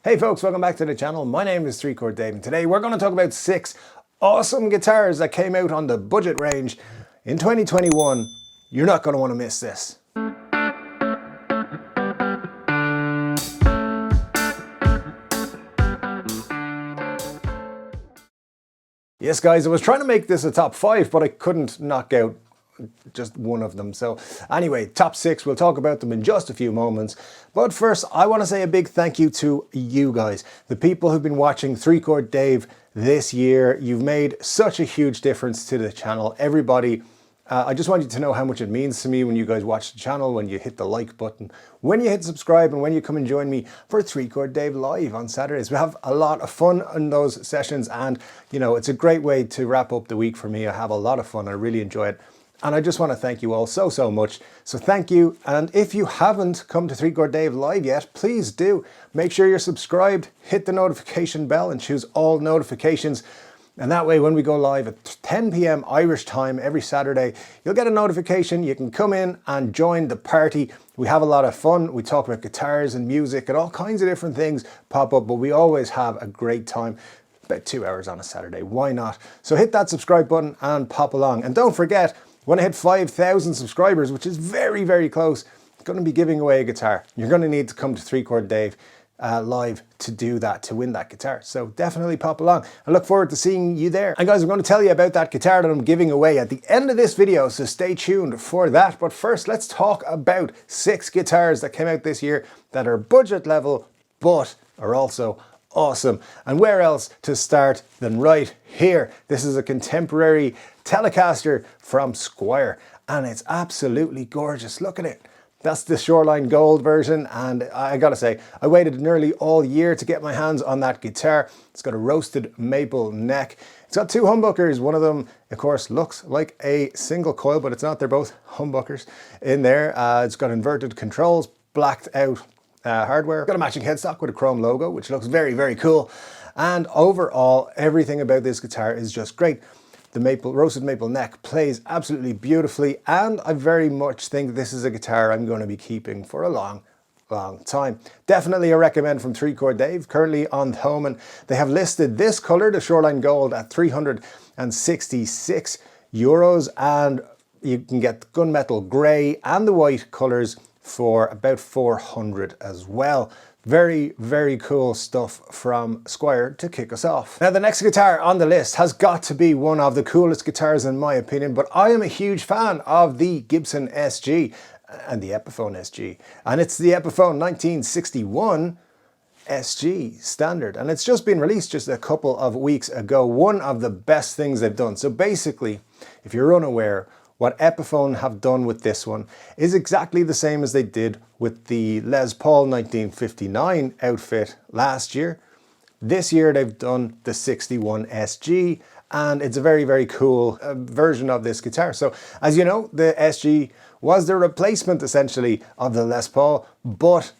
Hey folks, welcome back to the channel. My name is 3-Chord Dave and today we're going to talk about 6 awesome guitars that came out on the budget range in 2021. You're not going to want to miss this. Yes guys, I was trying to make this a top 5 but I couldn't knock out just one of them. So anyway, top 6, we'll talk about them in just a few moments. But first, I want to say a big thank you to you guys, the people who've been watching 3-Chord Dave this year. You've made such a huge difference to the channel. Everybody, I just want you to know how much it means to me when you guys watch the channel, when you hit the like button, when you hit subscribe, and when you come and join me for 3-Chord Dave Live on Saturdays. We have a lot of fun in those sessions and, you know, it's a great way to wrap up the week for me. I have a lot of fun. I really enjoy it. And I just want to thank you all so much. So thank you. And if you haven't come to 3-Chord Dave Live yet, please do. Make sure you're subscribed, hit the notification bell and choose all notifications. And that way when we go live at 10 p.m. Irish time every Saturday, you'll get a notification. You can come in and join the party. We have a lot of fun. We talk about guitars and music and all kinds of different things pop up, but we always have a great time. About 2 hours on a Saturday. Why not? So hit that subscribe button and pop along. And don't forget, when I hit 5,000 subscribers, which is very close, I'm going to be giving away a guitar. You're going to need to come to 3-Chord Dave Live to do that, to win that guitar. So definitely pop along. I look forward to seeing you there. And guys, I'm going to tell you about that guitar that I'm giving away at the end of this video, so stay tuned for that. But first, let's talk about 6 guitars that came out this year that are budget level, but are also awesome. And where else to start than right here? This is a contemporary Telecaster from Squier and it's absolutely gorgeous. Look at it. That's the Shoreline Gold version, and I gotta say, I waited nearly all year to get my hands on that guitar. It's got a roasted maple neck. It's got 2 humbuckers. One of them, of course, looks like a single coil, but it's not. They're both humbuckers in there. It's got inverted controls, blacked out hardware. Got a matching headstock with a chrome logo, which looks very cool. And overall, everything about this guitar is just great. The roasted maple neck plays absolutely beautifully, and I very much think this is a guitar I'm going to be keeping for a long time. Definitely a recommend from 3-Chord Dave. Currently on Thomann, they have listed this color, the Shoreline Gold, at €366, and you can get the gunmetal grey and the white colors for about 400 as well. Very cool stuff from Squier to kick us off. Now the next guitar on the list has got to be one of the coolest guitars in my opinion, but I am a huge fan of the Gibson SG and the Epiphone SG. And it's the Epiphone 1961 SG standard, and it's just been released just a couple of weeks ago. One of the best things they've done. So basically, if you're unaware, what Epiphone have done with this one is exactly the same as they did with the Les Paul 1959 outfit last year. This year they've done the 61 SG, and it's a very cool version of this guitar. So as you know, the SG was the replacement essentially of the Les Paul, but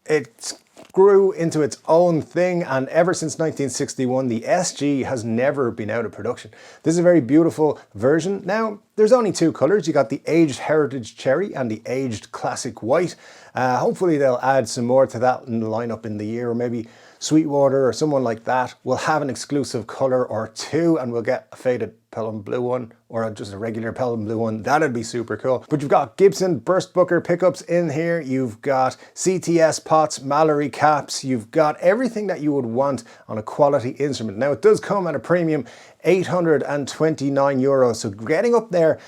it grew into its own thing, and ever since 1961 the SG has never been out of production. This is a very beautiful version. Now there's only 2 colors. You got the aged heritage cherry and the aged classic white. Hopefully they'll add some more to that in the lineup in the year, or maybe Sweetwater or someone like that will have an exclusive color or 2, and we'll get a faded Pelham blue one or just a regular Pelham blue one. That'd be super cool. But you've got Gibson burst booker pickups in here. You've got CTS pots, Mallory caps. You've got everything that you would want on a quality instrument. Now it does come at a premium €829, so getting up there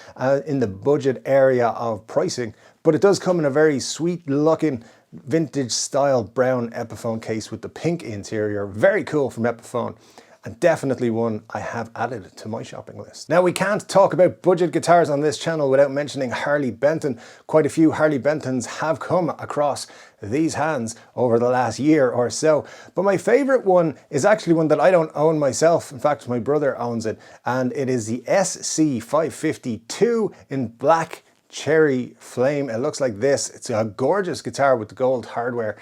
in the budget area of pricing, but it does come in a very sweet looking vintage style brown Epiphone case with the pink interior. Very cool from Epiphone, and definitely one I have added to my shopping list. Now we can't talk about budget guitars on this channel without mentioning Harley Benton. Quite a few Harley Bentons have come across these hands over the last year or so, but my favorite one is actually one that I don't own myself. In fact, my brother owns it, and it is the SC552 in black cherry flame. It looks like this. It's a gorgeous guitar with the gold hardware.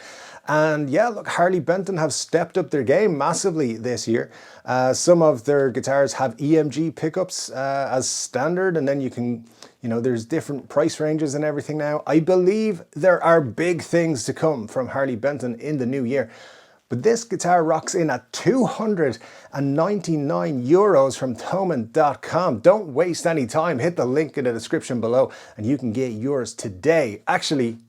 And yeah, look, Harley Benton have stepped up their game massively this year. Some of their guitars have EMG pickups as standard, and then you can, you know, there's different price ranges and everything now. I believe there are big things to come from Harley Benton in the new year. But this guitar rocks in at €299 from Thomann.com. Don't waste any time. Hit the link in the description below and you can get yours today. Actually,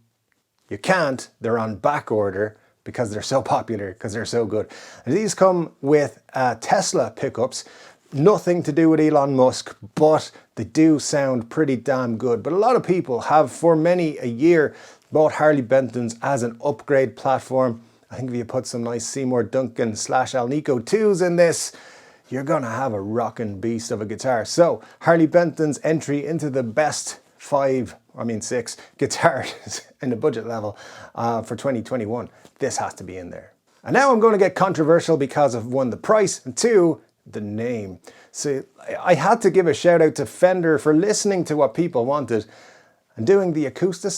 you can't. They're on back order because they're so popular, because they're so good. And these come with Tesla pickups. Nothing to do with Elon Musk, but they do sound pretty damn good. But a lot of people have for many a year bought Harley Bentons as an upgrade platform. I think if you put some nice Seymour Duncan / Alnico 2s in this, you're gonna have a rockin' beast of a guitar. So Harley Benton's entry into the best 6 guitars in the budget level for 2021. This has to be in there. And now I'm going to get controversial because of 1, the price, and 2, the name. So I had to give a shout out to Fender for listening to what people wanted and doing the Acoustic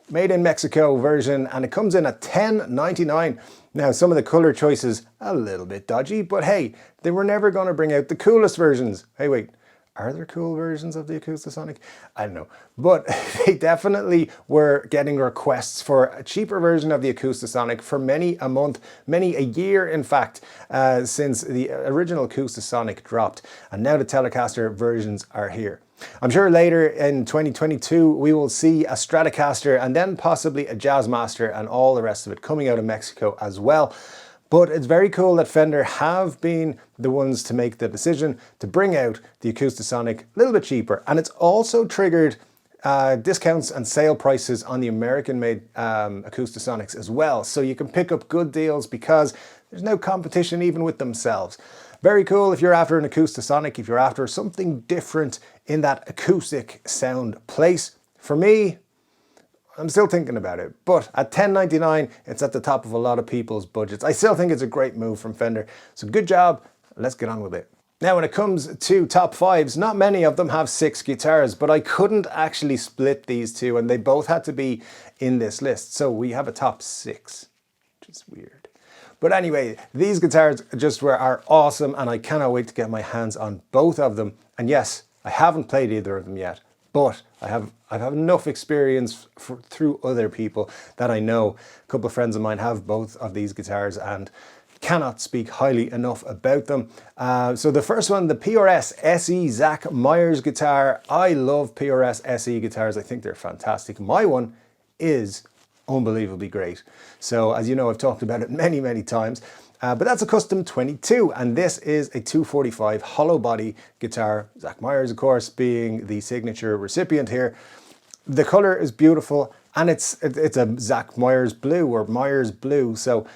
made in Mexico version, and it comes in at $10.99. Now some of the color choices a little bit dodgy, but hey, they were never going to bring out the coolest versions. Hey wait, are there cool versions of the Acoustic? I don't know. But they definitely were getting requests for a cheaper version of the Acoustic for many a month, many a year in fact, since the original Acoustic dropped. And now the Telecaster versions are here. I'm sure later in 2022 we will see a Stratocaster and then possibly a Jazzmaster and all the rest of it coming out of Mexico as well. But it's very cool that Fender have been the ones to make the decision to bring out the Acoustic a little bit cheaper. And it's also triggered discounts and sale prices on the American-made Acoustic as well. So you can pick up good deals because there's no competition even with themselves. Very cool if you're after an Acoustic, if you're after something different in that acoustic sound place. For me, I'm still thinking about it, but at $10.99, it's at the top of a lot of people's budgets. I still think it's a great move from Fender, so good job, let's get on with it. Now when it comes to top 5s, not many of them have 6 guitars, but I couldn't actually split these two and they both had to be in this list. So we have a top 6, which is weird. But anyway, these guitars are awesome and I cannot wait to get my hands on both of them. And yes, I haven't played either of them yet, but I've enough experience through other people that I know. A couple of friends of mine have both of these guitars and cannot speak highly enough about them. So the first one, the PRS SE Zach Myers guitar. I love PRS SE guitars. I think they're fantastic. My one is unbelievably great. So as you know, I've talked about it many, many times. But that's a custom 22, and this is a 245 hollow body guitar. Zach Myers, of course, being the signature recipient here. The color is beautiful, and it's a Zach Myers blue or Myers blue. So,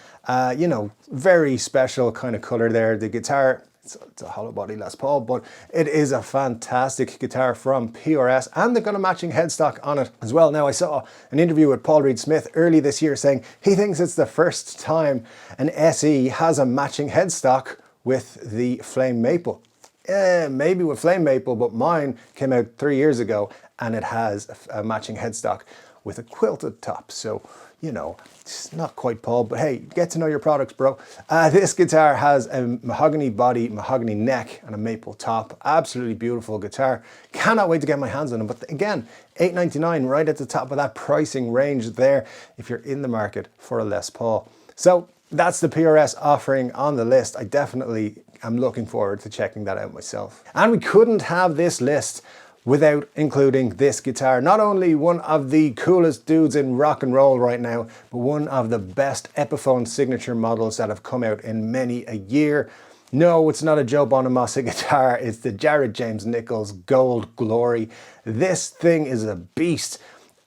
you know, very special kind of color there. The guitar, it's a hollow body Les Paul, but it is a fantastic guitar from PRS, and they've got a matching headstock on it as well. Now I saw an interview with Paul Reed Smith early this year saying he thinks it's the first time an SE has a matching headstock with the Flame Maple. Maybe with Flame Maple, but mine came out 3 years ago and it has a matching headstock with a quilted top. So, you know, it's not quite Paul, but hey, get to know your products, bro. This guitar has a mahogany body, mahogany neck, and a maple top. Absolutely beautiful guitar. Cannot wait to get my hands on them. But again, $8.99, right at the top of that pricing range there, if you're in the market for a Les Paul. So that's the PRS offering on the list. I definitely am looking forward to checking that out myself. And we couldn't have this list without including this guitar. Not only one of the coolest dudes in rock and roll right now, but one of the best Epiphone signature models that have come out in many a year. No, it's not a Joe Bonamassa guitar, it's the Jared James Nichols Gold Glory. This thing is a beast.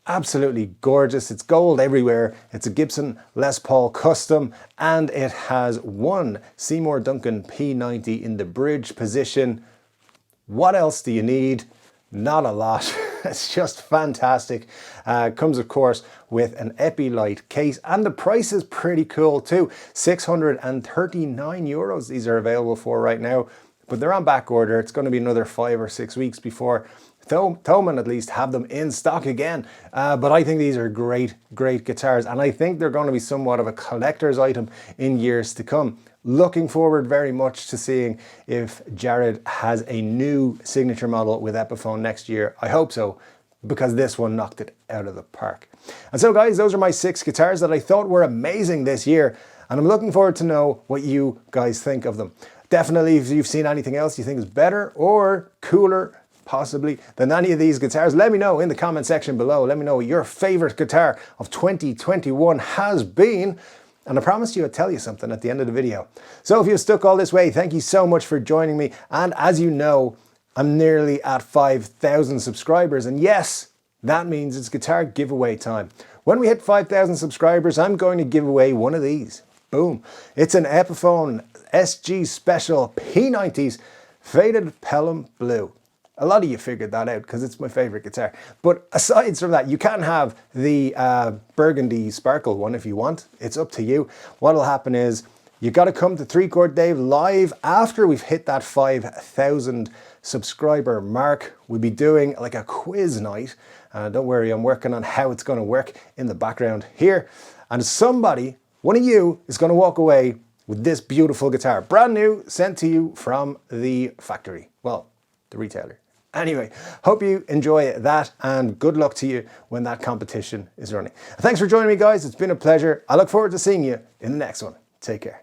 Absolutely gorgeous. It's gold everywhere. It's a Gibson Les Paul custom, and it has one Seymour Duncan P90 in the bridge position. What else do you need? Not a lot. It's just fantastic. Comes of course with an Epi-Light case, and the price is pretty cool too. €639 these are available for right now, but they're on back order. It's going to be another 5 or 6 weeks before Thomann at least have them in stock again. But I think these are great guitars, and I think they're going to be somewhat of a collector's item in years to come. Looking forward very much to seeing if Jared has a new signature model with Epiphone next year. I hope so, because this one knocked it out of the park. And so guys, those are my 6 guitars that I thought were amazing this year. and I'm looking forward to know what you guys think of them. Definitely, if you've seen anything else you think is better or cooler, possibly, than any of these guitars, let me know in the comment section below. Let me know what your favorite guitar of 2021 has been. And I promised you I'd tell you something at the end of the video. So if you've stuck all this way, thank you so much for joining me. And as you know, I'm nearly at 5,000 subscribers. And yes, that means it's guitar giveaway time. When we hit 5,000 subscribers, I'm going to give away one of these. Boom. It's an Epiphone SG Special P90s Faded Pelham Blue. A lot of you figured that out because it's my favorite guitar. But aside from that, you can have the burgundy sparkle one if you want. It's up to you. What'll happen is you got to come to 3 Chord Dave live after we've hit that 5,000 subscriber mark. We'll be doing like a quiz night. Don't worry, I'm working on how it's going to work in the background here. And somebody, one of you, is going to walk away with this beautiful guitar. Brand new, sent to you from the factory. Well, the retailer. Anyway, hope you enjoy that and good luck to you when that competition is running. Thanks for joining me, guys. It's been a pleasure. I look forward to seeing you in the next one. Take care.